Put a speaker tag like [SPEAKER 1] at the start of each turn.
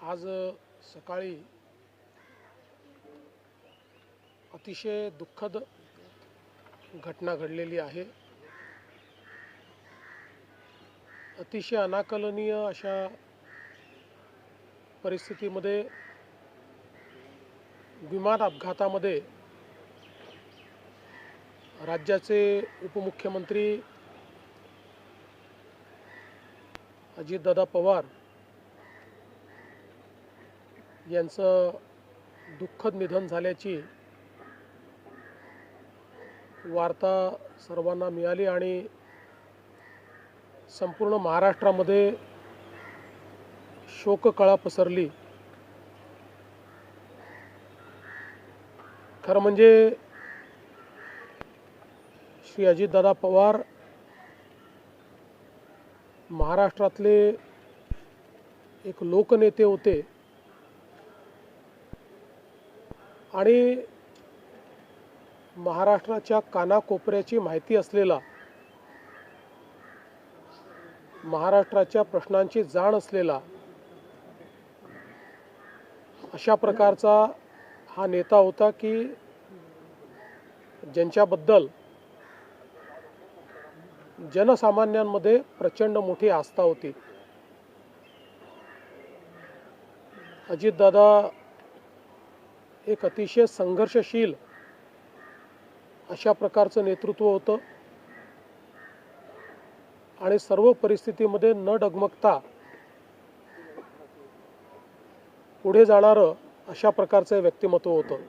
[SPEAKER 1] आज सकाळी अतिशय दुःखद घटना घडलेली आहे। अतिशय अनाकलनीय अशा परिस्थितीमध्ये विमान अपघातामध्ये राज्याचे उपमुख्यमंत्री अजितदादा पवार यांचं दुःखद निधन झाल्याची वार्ता सर्वांना मिळाली आणि संपूर्ण महाराष्ट्रामध्ये शोककळा पसरली। खरं म्हणजे श्री अजितदादा पवार महाराष्ट्रातले एक लोकनेते होते आणि महाराष्ट्राच्या कानाकोपऱ्याची माहिती असलेला, महाराष्ट्राच्या प्रश्नांची जाण असलेला अशा प्रकारचा हा नेता होता की ज्यांच्याबद्दल जनसामान्यांमध्ये प्रचंड मोठी आस्था होती। अजितदादा एक अतिशय संघर्षशील अशा प्रकारचं नेतृत्व होतं आणि सर्व परिस्थितीमध्ये न डगमगता पुढे जाणारं अशा प्रकारचं व्यक्तिमत्व होतं।